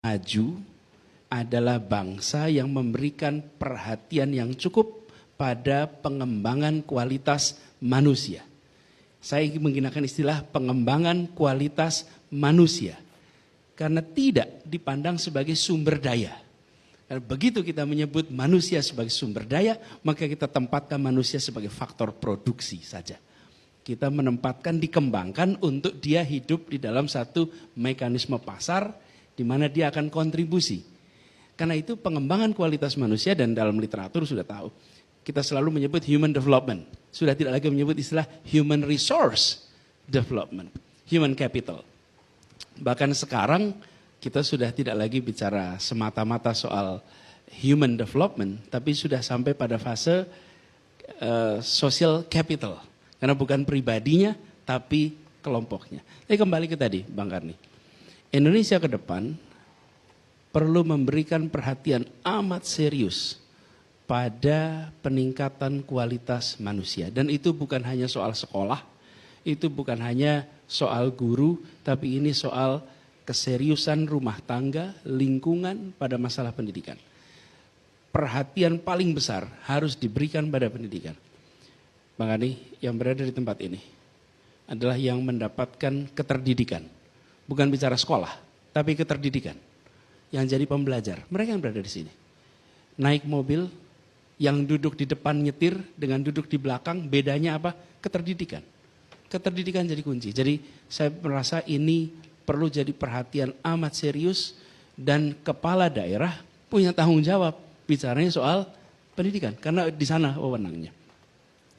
maju adalah bangsa yang memberikan perhatian yang cukup pada pengembangan kualitas manusia. Saya ingin menggunakan istilah pengembangan kualitas manusia. Karena tidak dipandang sebagai sumber daya. Karena begitu kita menyebut manusia sebagai sumber daya, maka kita tempatkan manusia sebagai faktor produksi saja. Kita menempatkan, dikembangkan untuk dia hidup di dalam satu mekanisme pasar, di mana dia akan kontribusi. Karena itu pengembangan kualitas manusia, dan dalam literatur sudah tahu, kita selalu menyebut human development. Sudah tidak lagi menyebut istilah human resource development, human capital. Bahkan sekarang kita sudah tidak lagi bicara semata-mata soal human development, tapi sudah sampai pada fase social capital. Karena bukan pribadinya, tapi kelompoknya. Tapi kembali ke tadi, Bang Karni. Indonesia ke depan perlu memberikan perhatian amat serius pada peningkatan kualitas manusia. Dan itu bukan hanya soal sekolah, itu bukan hanya soal guru, tapi ini soal keseriusan rumah tangga, lingkungan pada masalah pendidikan. Perhatian paling besar harus diberikan pada pendidikan. Bang Ani, yang berada di tempat ini adalah yang mendapatkan keterdidikan. Bukan bicara sekolah, tapi keterdidikan. Yang jadi pembelajar, mereka yang berada di sini. Naik mobil, yang duduk di depan nyetir dengan duduk di belakang, bedanya apa? Keterdidikan. Keterdidikan jadi kunci. Jadi saya merasa ini perlu jadi perhatian amat serius, dan kepala daerah punya tanggung jawab bicaranya soal pendidikan. Karena di sana wewenangnya.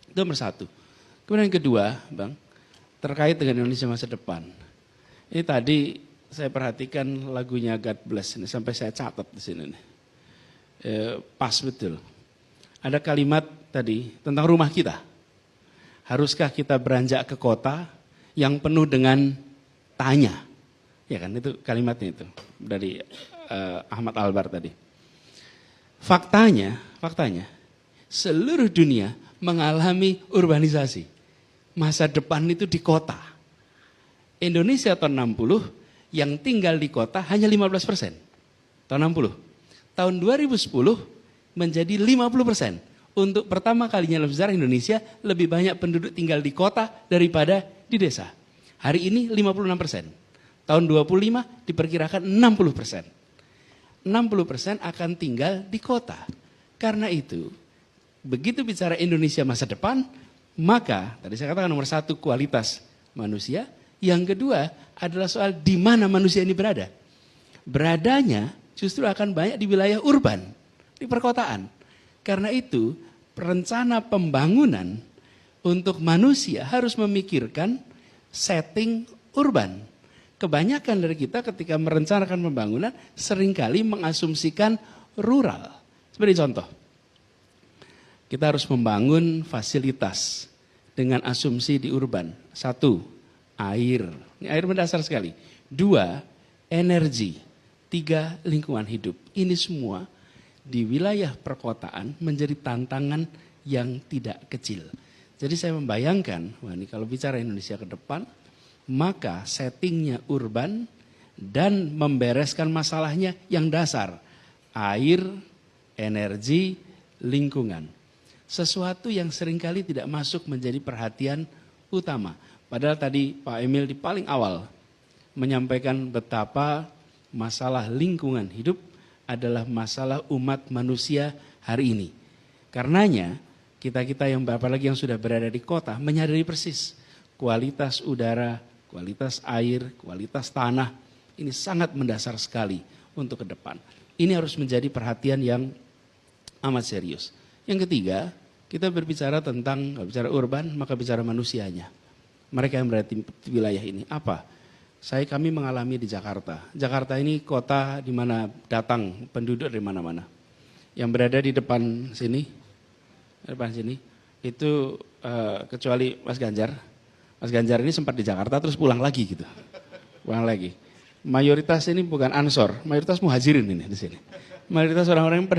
Itu nomor satu. Kemudian yang kedua, Bang, terkait dengan Indonesia masa depan. Ini tadi saya perhatikan lagunya God Bless ini, sampai saya catat di sini nih. Pas betul. Ada kalimat tadi tentang rumah kita. Haruskah kita beranjak ke kota yang penuh dengan tanya? Ya kan, itu kalimatnya itu dari Ahmad Albar tadi. Faktanya seluruh dunia mengalami urbanisasi. Masa depan itu di kota. Indonesia tahun 60 yang tinggal di kota hanya 15%. Tahun 60. Tahun 2010 menjadi 50%. Untuk pertama kalinya dalam sejarah Indonesia lebih banyak penduduk tinggal di kota daripada di desa. Hari ini 56%. Tahun 25 diperkirakan 60%. 60% akan tinggal di kota. Karena itu, begitu bicara Indonesia masa depan, maka tadi saya katakan nomor satu kualitas manusia, yang kedua adalah soal di mana manusia ini berada. Beradanya justru akan banyak di wilayah urban, di perkotaan. Karena itu, rencana pembangunan untuk manusia harus memikirkan setting urban. Kebanyakan dari kita ketika merencanakan pembangunan seringkali mengasumsikan rural. Seperti contoh, kita harus membangun fasilitas dengan asumsi di urban. Satu, air. Ini air mendasar sekali. Dua, energi. Tiga, lingkungan hidup. Ini semua di wilayah perkotaan menjadi tantangan yang tidak kecil. Jadi saya membayangkan, wah ini kalau bicara Indonesia ke depan, maka settingnya urban dan membereskan masalahnya yang dasar. Air, energi, lingkungan. Sesuatu yang seringkali tidak masuk menjadi perhatian utama. Padahal tadi Pak Emil di paling awal menyampaikan betapa masalah lingkungan hidup adalah masalah umat manusia hari ini. Karenanya kita-kita yang apalagi yang sudah berada di kota menyadari persis kualitas udara, kualitas air, kualitas tanah ini sangat mendasar sekali untuk ke depan. Ini harus menjadi perhatian yang amat serius. Yang ketiga, kita berbicara tentang, kalau bicara urban, maka bicara manusianya. Mereka yang berada di wilayah ini. Apa? Kami mengalami di Jakarta. Jakarta ini kota di mana datang penduduk dari mana-mana. Yang berada di depan sini, itu kecuali Mas Ganjar. Mas Ganjar ini sempat di Jakarta terus pulang lagi gitu. Pulang lagi. Mayoritas ini bukan Ansor, mayoritas muhajirin ini di sini. Mayoritas orang-orang yang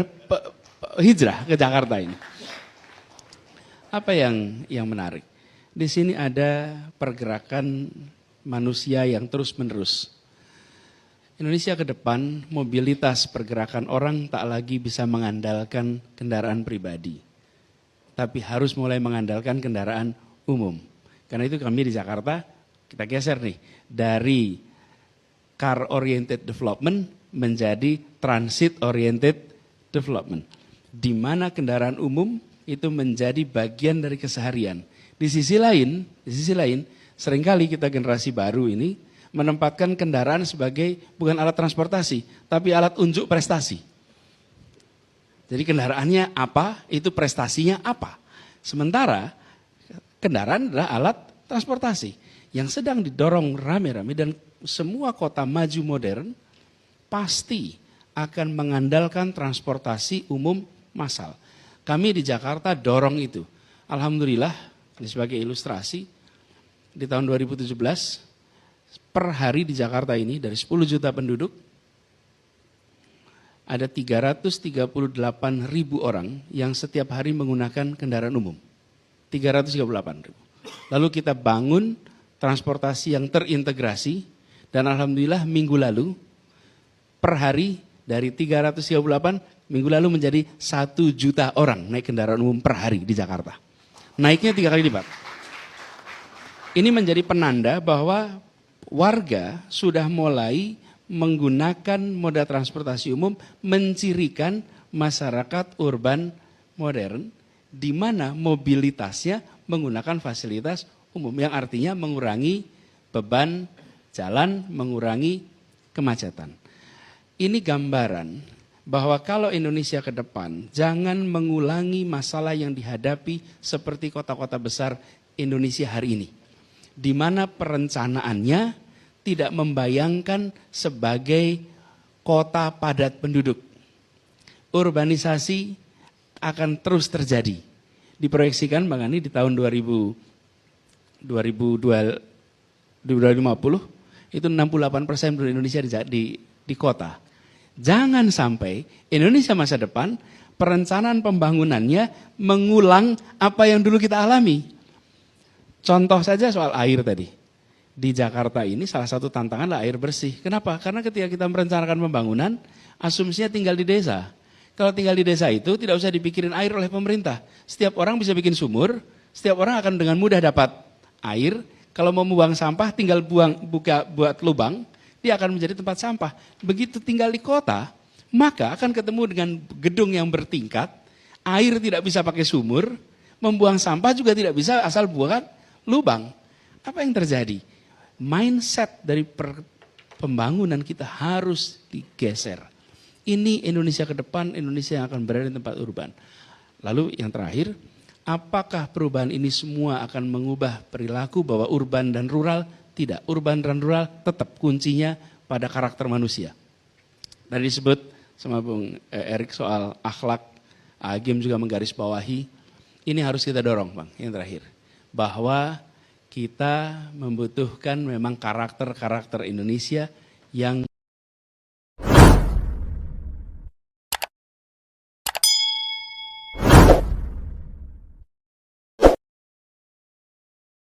hijrah ke Jakarta ini. Apa yang menarik? Di sini ada pergerakan manusia yang terus-menerus. Indonesia ke depan mobilitas pergerakan orang tak lagi bisa mengandalkan kendaraan pribadi, tapi harus mulai mengandalkan kendaraan umum. Karena itu kami di Jakarta, kita geser nih, dari car oriented development menjadi transit oriented development. Di mana kendaraan umum itu menjadi bagian dari keseharian. Di sisi lain, seringkali kita generasi baru ini menempatkan kendaraan sebagai bukan alat transportasi, tapi alat unjuk prestasi. Jadi kendaraannya apa, itu prestasinya apa. Sementara kendaraan adalah alat transportasi yang sedang didorong rame-rame, dan semua kota maju modern pasti akan mengandalkan transportasi umum massal. Kami di Jakarta dorong itu. Alhamdulillah, ini sebagai ilustrasi, di tahun 2017 per hari di Jakarta ini dari 10 juta penduduk ada 338.000 orang yang setiap hari menggunakan kendaraan umum. 338.000. Lalu kita bangun transportasi yang terintegrasi, dan alhamdulillah minggu lalu per hari dari 338 minggu lalu menjadi 1 juta orang naik kendaraan umum per hari di Jakarta. Naiknya 3 kali lipat. Ini menjadi penanda bahwa warga sudah mulai menggunakan moda transportasi umum, mencirikan masyarakat urban modern di mana mobilitasnya menggunakan fasilitas umum, yang artinya mengurangi beban jalan, mengurangi kemacetan. Ini gambaran bahwa kalau Indonesia ke depan jangan mengulangi masalah yang dihadapi seperti kota-kota besar Indonesia hari ini, di mana perencanaannya tidak membayangkan sebagai kota padat penduduk. Urbanisasi akan terus terjadi. Diproyeksikan Bang Ani di tahun 2050 itu 68% penduduk Indonesia di kota. Jangan sampai Indonesia masa depan perencanaan pembangunannya mengulang apa yang dulu kita alami. Contoh saja soal air tadi. Di Jakarta ini salah satu tantangan adalah air bersih. Kenapa? Karena ketika kita merencanakan pembangunan, asumsinya tinggal di desa. Kalau tinggal di desa itu tidak usah dipikirin air oleh pemerintah. Setiap orang bisa bikin sumur, setiap orang akan dengan mudah dapat air. Kalau mau membuang sampah tinggal buat lubang, dia akan menjadi tempat sampah. Begitu tinggal di kota, maka akan ketemu dengan gedung yang bertingkat, air tidak bisa pakai sumur, membuang sampah juga tidak bisa asal buang lubang. Apa yang terjadi? Mindset dari pembangunan kita harus digeser. Ini Indonesia ke depan, Indonesia yang akan berada di tempat urban. Lalu yang terakhir, apakah perubahan ini semua akan mengubah perilaku bahwa urban dan rural? Tidak, urban dan rural tetap kuncinya pada karakter manusia. Tadi disebut sama Bung Erik soal akhlak, Agim juga menggarisbawahi, ini harus kita dorong Bang, yang terakhir. Bahwa kita membutuhkan memang karakter-karakter Indonesia yang